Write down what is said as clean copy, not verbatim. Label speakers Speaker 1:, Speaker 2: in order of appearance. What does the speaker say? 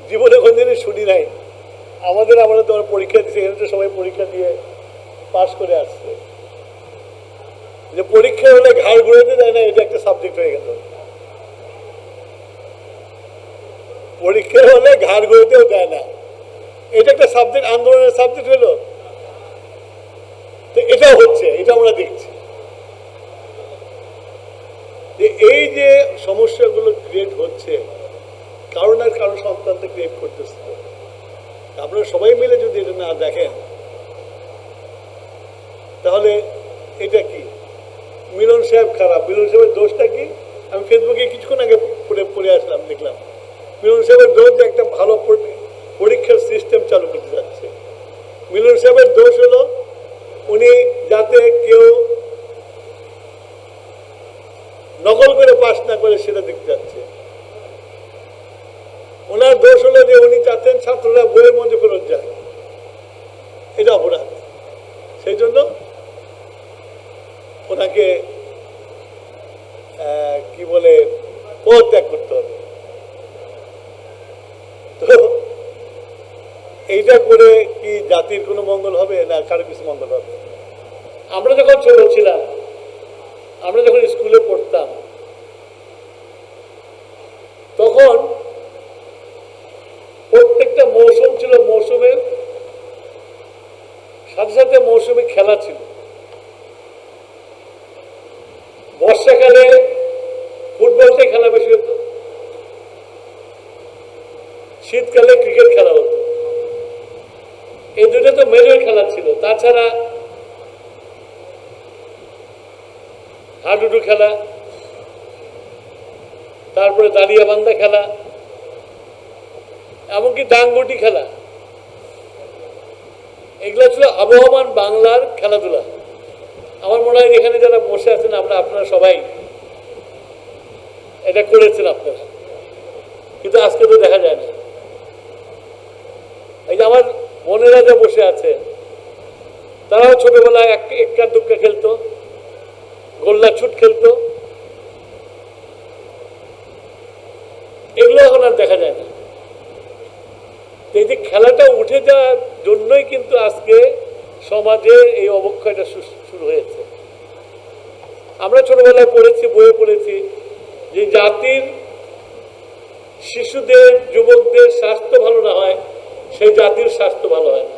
Speaker 1: জীবনে কোনদিনই শুনি নাই। আমরা তো পরীক্ষা দিচ্ছি, এখানে তো সবাই পরীক্ষা দিয়ে পাশ করে আসছে, যে পরীক্ষা হলে ঘাড় ঘুরাতে দেয় না, এটা একটা সাবজেক্ট হয়ে গেল। পরীক্ষা হলে ঘাড় ঘুরাতেও দেয় না, এটা একটা সাবজেক্ট, আন্দোলনের সাবজেক্ট হলো। তো এটা হচ্ছে, এটা আমরা দেখছি যে এই যে সমস্যাগুলো ক্রিয়েট হচ্ছে, কারো না কারো সন্তানকে ক্রিয়েট করতেছে। আপনারা সবাই মিলে যদি এটা না দেখেন, তাহলে এটা কি? মিলন সাহেব খারাপ, মিলন সাহেবের দোষটা কি? আমি ফেসবুকে কিছুক্ষণ আগে পড়ে আসলাম, দেখলাম মিলন সাহেবের দোষ যে একটা ভালো পরীক্ষার সিস্টেম চালু করতে যাচ্ছে। মিলন সাহেবের দোষ হলো উনি যাতে কেউ নকল করে পাস না করে সেটা দেখতে যাচ্ছে। ওনার দোষ হলো যে উনি চাচ্ছেন ছাত্ররা বইয়ের মধ্যে ফেরত যায়, এটা অপরাধ। সেই জন্য ওনাকে কি বলে পদত্যাগ করতে হবে। তো এইটা করে কি জাতির কোনো মঙ্গল হবে না কারো কিছু মঙ্গল হবে? আমরা যখন ছোট ছিলাম, আমরা যখন স্কুলে পড়তাম, তখন প্রত্যেকটা মৌসুম ছিল, মৌসুমের সাথে সাথে মৌসুমে খেলা ছিল। বর্ষাকালে ফুটবলটাই খেলা বেশি হতো, শীতকালে ক্রিকেট খেলা হতো। এই দুটো তো মেজর খেলা ছিল। তাছাড়া হাডুডু খেলা, তারপরে দাঁড়িয়া বান্ধা খেলা, এমনকি ডাংগুটি খেলা, এগুলো ছিল আবহমান বাংলার খেলাধুলা। আমার মনে হয় এখানে যারা বসে আছেন আপনারা সবাই এটা করেছেন আপনারা, কিন্তু আজকে তো দেখা যায় না। এই যে আমার বোনেরা যা বসে আছে, তারাও ছোটবেলায় এক্কা দুক্কা খেলতো, গোল্লা ছুট খেলতো, এগুলো এখন আর দেখা যায় না। এই যে খেলাটা উঠে যাওয়ার জন্যই কিন্তু আজকে সমাজে এই অবক্ষয়টা শুরু হয়েছে। আমরা ছোটবেলায় পড়েছি, বইয়ে পড়েছি যে জাতির শিশুদের, যুবকদের স্বাস্থ্য ভালো না হয়, সেই জাতির স্বাস্থ্য ভালো হয় না।